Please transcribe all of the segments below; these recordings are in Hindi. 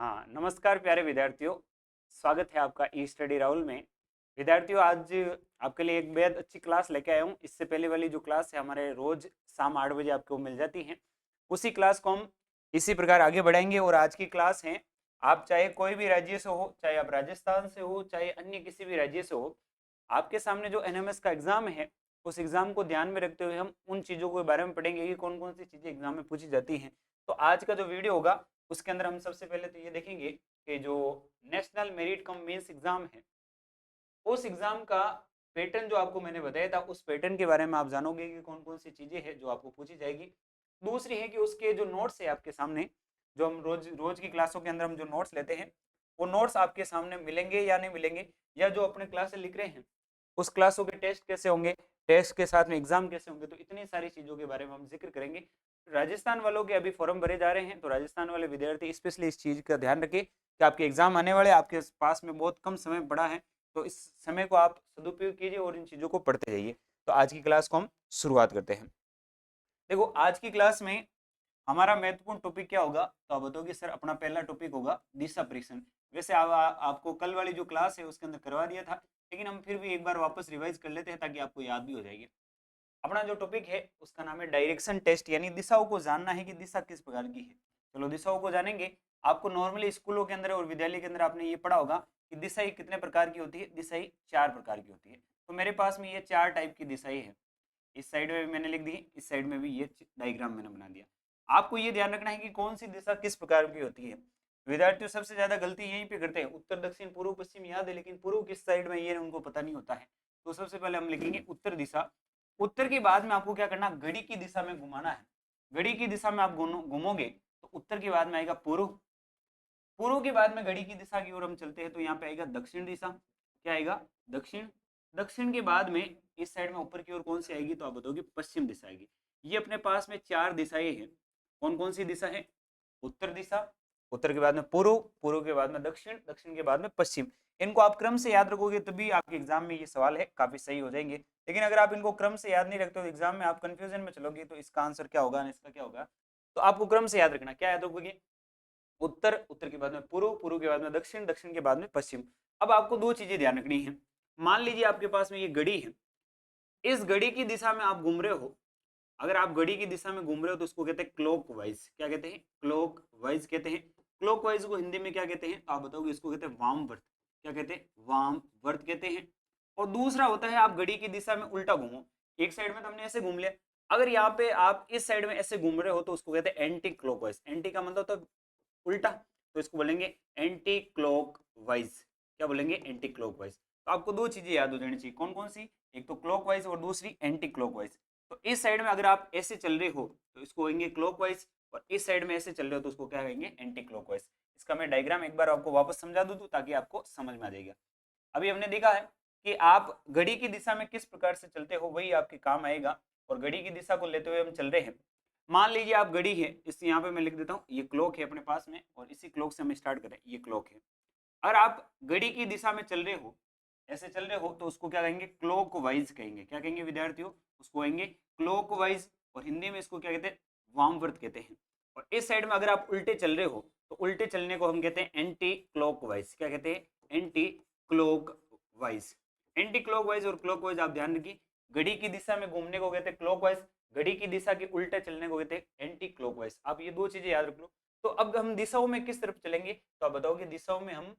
हाँ, नमस्कार प्यारे विद्यार्थियों। स्वागत है आपका ई स्टडी राहुल में। विद्यार्थियों, आज आपके लिए एक बेहद अच्छी क्लास लेके आया हूँ। इससे पहले वाली जो क्लास है हमारे रोज शाम 8 बजे आपको मिल जाती है, उसी क्लास को हम इसी प्रकार आगे बढ़ाएंगे। और आज की क्लास है, आप चाहे कोई भी राज्य से हो, चाहे आप राजस्थान से हो, चाहे अन्य किसी भी राज्य से हो, आपके सामने जो एनएमएस का एग्जाम है, उस एग्जाम को ध्यान में रखते हुए हम उन चीज़ों के बारे में पढ़ेंगे कि कौन कौन सी चीज़ें एग्जाम में पूछी जाती हैं। तो आज का जो वीडियो होगा उसके अंदर हम सबसे पहले तो ये देखेंगे कि जो national merit cum means exam है, उस एग्जाम का पैटर्न जो आपको मैंने बताया था, उस पैटर्न के बारे में आप जानोगे कि कौन कौन सी चीजें हैं जो आपको पूछी जाएगी। दूसरी है कि उसके जो नोट्स है आपके सामने, जो हम रोज रोज की क्लासों के अंदर हम जो नोट्स लेते हैं, वो नोट्स आपके सामने मिलेंगे या नहीं मिलेंगे, या जो अपने क्लास से लिख रहे हैं उस क्लासों के टेस्ट कैसे होंगे, टेस्ट के साथ में एग्जाम कैसे होंगे। तो इतनी सारी चीजों के बारे में हम जिक्र करेंगे। राजस्थान वालों के अभी फॉर्म भरे जा रहे हैं, तो राजस्थान वाले विद्यार्थी स्पेशली इस चीज का ध्यान रखें कि आपके एग्जाम आने वाले, आपके पास में बहुत कम समय पड़ा है, तो इस समय को आप सदुपयोग कीजिए और इन चीजों को पढ़ते जाइए। तो आज की क्लास को हम शुरुआत करते हैं। देखो, आज की क्लास में हमारा महत्वपूर्ण टॉपिक क्या होगा, तो आप बताओगे सर अपना पहला टॉपिक होगा दिशा परीक्षण। वैसे आपको कल वाली जो क्लास है उसके अंदर करवा दिया था, लेकिन हम फिर भी एक बार वापस रिवाइज कर लेते हैं ताकि आपको याद भी हो जाएगी। अपना जो टॉपिक है उसका नाम है डायरेक्शन टेस्ट, यानी दिशाओं को जानना है कि दिशा किस प्रकार की है। चलो दिशाओं को जानेंगे। आपको नॉर्मली स्कूलों के अंदर और विद्यालय के अंदर आपने ये पढ़ा होगा कि दिशाएं कितने प्रकार की होती है। दिशाएं 4 प्रकार की होती है। तो मेरे पास में ये 4 टाइप की दिशाएं हैं। इस साइड में भी मैंने लिख दी, इस साइड में भी ये डायग्राम मैंने बना दिया। आपको ये ध्यान रखना है कि कौन सी दिशा किस प्रकार की होती है। विद्यार्थियों सबसे ज्यादा गलती यहीं पे करते हैं, उत्तर दक्षिण पूर्व पश्चिम याद है, लेकिन पूर्व किस साइड में ये उनको पता नहीं होता है। तो सबसे पहले हम लिखेंगे उत्तर दिशा। उत्तर के बाद में आपको क्या करना, घड़ी की दिशा में घुमाना है। घड़ी की दिशा में आप घूमोगे तो उत्तर के बाद में आएगा पूर्व। पूर्व के बाद में घड़ी की दिशा की ओर हम चलते हैं तो यहाँ पे आएगा दक्षिण दिशा। क्या आएगा, दक्षिण। दक्षिण के बाद में इस साइड में ऊपर की ओर कौन सी आएगी, तो आप बताओगे पश्चिम दिशा आएगी। ये अपने पास में 4 दिशाएं हैं। कौन कौन सी दिशा है, उत्तर दिशा, उत्तर के बाद में पूर्व, पूर्व के बाद में दक्षिण, दक्षिण के बाद में पश्चिम। इनको आप क्रम से याद रखोगे तभी आपके एग्जाम में ये सवाल है काफी सही हो जाएंगे। लेकिन अगर आप इनको क्रम से याद नहीं रखते हो, एग्जाम में आप कंफ्यूजन में चलोगे, तो इसका आंसर क्या होगा, इसका क्या होगा। तो आपको क्रम से याद रखना, क्या याद रखोगे, उत्तर, उत्तर के बाद में पूर्व, पूर्व के बाद में दक्षिण, दक्षिण के बाद में पश्चिम। अब आपको 2 चीजें ध्यान रखनी है। मान लीजिए आपके पास में ये घड़ी है, इस घड़ी की दिशा में आप घूम रहे हो। अगर आप घड़ी की दिशा में घूम रहे हो तो उसको कहते हैं क्लॉक वाइज। क्या कहते हैं, क्लॉक वाइज कहते हैं। क्लॉक वाइज को हिंदी में क्या कहते हैं, तो आप बताओगे, इसको कहते हैं वामवर्त। क्या कहते हैं, वामवर्त कहते हैं। और दूसरा होता है आप घड़ी की दिशा में उल्टा घूमो। एक साइड में तो हमने ऐसे घूम लिया, अगर यहाँ पे आप इस साइड में ऐसे घूम रहे हो तो उसको कहते हैं एंटी क्लॉकवाइज। एंटी का मतलब तो उल्टा, तो इसको बोलेंगे एंटी क्लॉक वाइज। क्या बोलेंगे, एंटी क्लॉक वाइज। तो आपको 2 चीजें याद हो जानी चाहिए, कौन कौन सी, एक तो क्लॉक वाइज और दूसरी एंटी क्लॉक वाइज। तो इस साइड में अगर आप ऐसे चल रहे हो तो इसको कहेंगे क्लॉकवाइज, और इस साइड में ऐसे चल रहे हो तो उसको क्या कहेंगे, एंटी क्लॉकवाइज। इसका मैं डायग्राम एक बार आपको वापस समझा दूं ताकि आपको समझ में आ जाएगा। अभी हमने देखा है कि आप घड़ी की दिशा में किस प्रकार से चलते हो, वही आपके काम आएगा। और घड़ी की दिशा को लेते हुए हम चल रहे हैं। मान लीजिए आप घड़ी है, इस यहाँ पे मैं लिख देता हूँ, ये क्लॉक है अपने पास में, और इसी क्लॉक से हम स्टार्ट करें, ये क्लॉक है। अगर आप घड़ी की दिशा में चल रहे हो, ऐसे चल रहे हो, तो उसको क्या कहेंगे, क्लॉक वाइज कहेंगे। क्या कहेंगे विद्यार्थियों, उसको कहेंगे क्लॉक वाइज, और हिंदी में इसको क्या कहते हैं, वामवर्त कहते हैं। और इस साइड में अगर आप उल्टे चल रहे हो तो उल्टे चलने को हम कहते हैं एंटी क्लॉक वाइज। क्या कहते हैं, anti clock wise. Anti clock wise और क्लॉक वाइज आप ध्यान रखिए। घड़ी की दिशा में घूमने को कहते हैं क्लॉक वाइज, घड़ी की दिशा के उल्टे चलने को कहते हैं एंटी क्लॉक वाइज। आप ये 2 चीजें याद रख लो। तो अब हम दिशाओं में किस तरफ चलेंगे, तो आप बताओगे दिशाओं में हम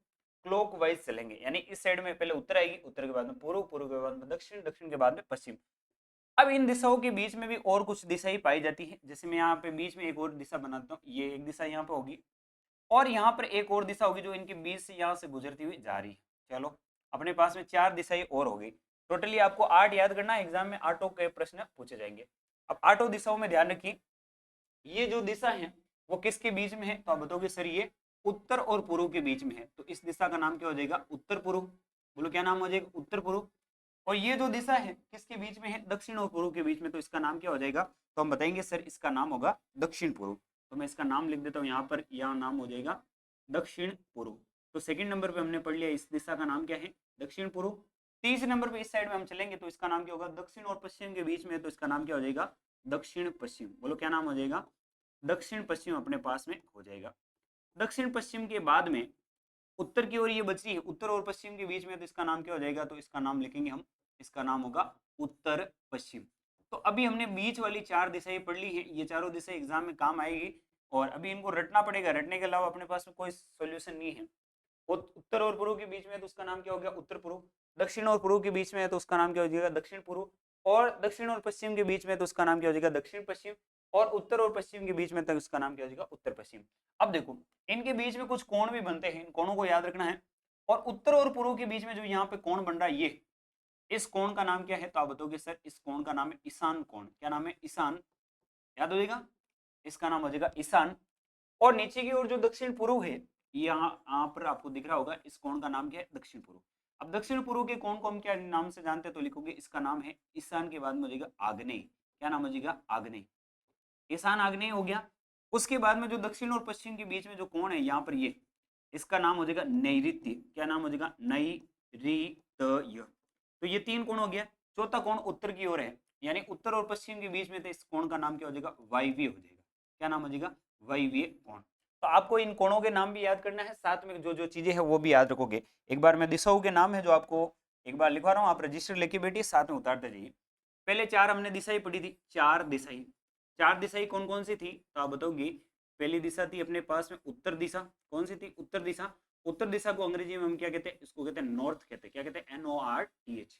क्लॉक वाइज चलेंगे, यानी इस साइड में पहले उत्तर आएगी, उत्तर के बाद में पूर्व, पूर्व के बाद में दक्षिण, दक्षिण के बाद में पश्चिम। अब इन दिशाओं के बीच में भी और कुछ दिशाएं पाई जाती है। जैसे मैं यहाँ पे बीच में एक और दिशा बनाता हूँ, ये एक दिशा यहाँ पे होगी, और यहाँ पर एक और दिशा होगी जो इनके बीच से यहाँ से गुजरती हुई जा रही है। चलो, अपने पास में 4 दिशाएं और हो गई। टोटली आपको 8 याद करना है, एग्जाम में 8 के प्रश्न पूछे जाएंगे। अब 8 दिशाओं में ध्यान रखिए, ये जो दिशा है वो किसके बीच में है, तो आप बताओगे सर ये उत्तर और पूर्व के बीच में है, तो इस दिशा का नाम क्या हो जाएगा, उत्तर पूर्व। बोलो क्या नाम हो जाएगा, उत्तर पूर्व। और ये जो दिशा है किसके बीच में है, दक्षिण और पूर्व के बीच में, तो इसका नाम क्या हो जाएगा, तो हम बताएंगे सर इसका नाम होगा दक्षिण पूर्व। तो मैं इसका नाम लिख देता हूँ यहाँ पर, यह नाम हो जाएगा दक्षिण पूर्व। तो सेकंड नंबर पे हमने पढ़ लिया, इस दिशा का नाम क्या है, दक्षिण पूर्व। तीसरे नंबर पे इस साइड में हम चलेंगे तो इसका नाम क्या होगा, दक्षिण और पश्चिम के बीच में, तो इसका नाम क्या हो जाएगा, दक्षिण पश्चिम। बोलो क्या नाम हो जाएगा, दक्षिण पश्चिम अपने पास में हो जाएगा। दक्षिण पश्चिम के बाद में उत्तर की ओर ये बची है, उत्तर और पश्चिम के बीच में, तो इसका नाम क्या हो जाएगा, तो इसका नाम लिखेंगे हम, इसका नाम होगा उत्तर पश्चिम। तो अभी हमने बीच वाली 4 दिशाएं पढ़ ली हैं, ये चारों दिशाएं एग्जाम में काम आएगी और अभी इनको रटना पड़ेगा, रटने के अलावा अपने पास में कोई सोल्यूशन नहीं है। उत्तर और पूर्व के बीच में तो उसका नाम क्या हो गया, उत्तर पूर्व। दक्षिण और पूर्व के बीच में है तो उसका नाम क्या हो जाएगा, दक्षिण पूर्व। और दक्षिण और पश्चिम के बीच में तो उसका नाम क्या हो जाएगा, दक्षिण पश्चिम। और उत्तर और पश्चिम के बीच में तो उसका नाम क्या हो जाएगा, उत्तर पश्चिम। अब देखो इनके बीच में कुछ कोण भी बनते हैं, इन कोणों को याद रखना है। और उत्तर और पूर्व के बीच में जो यहाँ पे कोण बन रहा है, ये इस कोण का नाम क्या है, तो आप बताओगे सर इस कोण का नाम है ईशान कोण। क्या नाम है, ईशान। याद हो जाएगा, इसका नाम हो जाएगा ईशान। और नीचे की ओर जो दक्षिण पूर्व है, यहाँ पर आपको दिख रहा होगा, इस कोण का नाम क्या है, दक्षिण पूर्व। अब दक्षिण पूर्व के कोण को हम क्या नाम से जानते हैं, तो लिखोगे इसका नाम है ईशान के बाद में हो जाएगा आग्नेय। क्या नाम हो जाएगा, आग्नेय। ईशान आग्नेय हो गया। उसके बाद में जो दक्षिण और पश्चिम के बीच में जो कोण है यहाँ पर, ये इसका नाम हो जाएगा नैऋत्य। क्या नाम हो जाएगा, नैऋत्य। तो ये 3 कोण हो गया। चौथा कोण उत्तर की ओर है, यानी उत्तर और पश्चिम के बीच में, तो इस कोण का नाम क्या हो जाएगा, वायव्य हो जाएगा। क्या नाम हो जाएगा, वायव्य कोण। तो आपको इन कोणों के नाम भी याद करना है, साथ में जो जो चीजें हैं वो भी याद रखोगे। एक बार मैं दिशाओं के नाम है जो आपको एक बार लिखवा रहा हूँ, आप रजिस्टर लेके बैठिए, साथ में उतारते जाइए। पहले 4 हमने दिशाएं पढ़ी थी, 4 दिशाएं। 4 दिशाएं कौन कौन सी थी, तो आप बताओगे। पहली दिशा थी अपने पास में उत्तर दिशा। कौन सी थी, उत्तर दिशा। उत्तर दिशा को अंग्रेजी में हम क्या कहते हैं, इसको कहते हैं नॉर्थ कहते हैं। क्या कहते हैं, NORTH।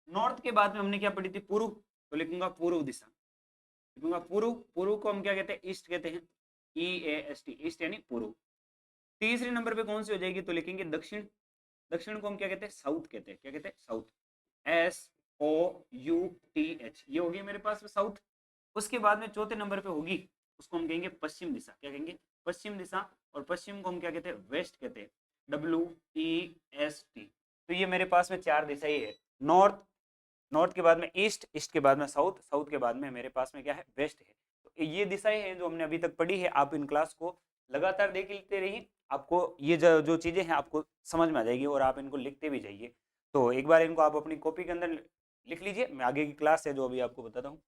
नॉर्थ के बाद में हमने क्या पढ़ी थी, पूर्व। तो लिखूंगा पूर्व दिशा, लिखूंगा पूर्व। पूर्व को हम क्या कहते हैं, ईस्ट कहते हैं, EAST, ईस्ट यानी पूर्व। तीसरे नंबर पे कौन सी हो जाएगी, तो लिखेंगे दक्षिण। दक्षिण को हम क्या कहते हैं, साउथ कहते हैं। क्या कहते हैं, साउथ। SOUTH, ये होगी मेरे पास में साउथ। उसके बाद में चौथे नंबर पे होगी, उसको हम कहेंगे पश्चिम दिशा। क्या कहेंगे, पश्चिम दिशा। और पश्चिम को हम क्या कहते हैं, वेस्ट कहते हैं, WEST। तो ये मेरे पास में 4 दिशाएं है। नॉर्थ, नॉर्थ के बाद में ईस्ट, ईस्ट के बाद में साउथ, साउथ के बाद में मेरे पास में क्या है, वेस्ट है। तो ये दिशाएं हैं जो हमने अभी तक पढ़ी है। आप इन क्लास को लगातार देख लेते रहिए, आपको ये जो चीजें हैं आपको समझ में आ जाएगी और आप इनको लिखते भी जाइए। तो एक बार इनको आप अपनी कॉपी के अंदर लिख लीजिए, मैं आगे की क्लास है जो अभी आपको बताता हूँ।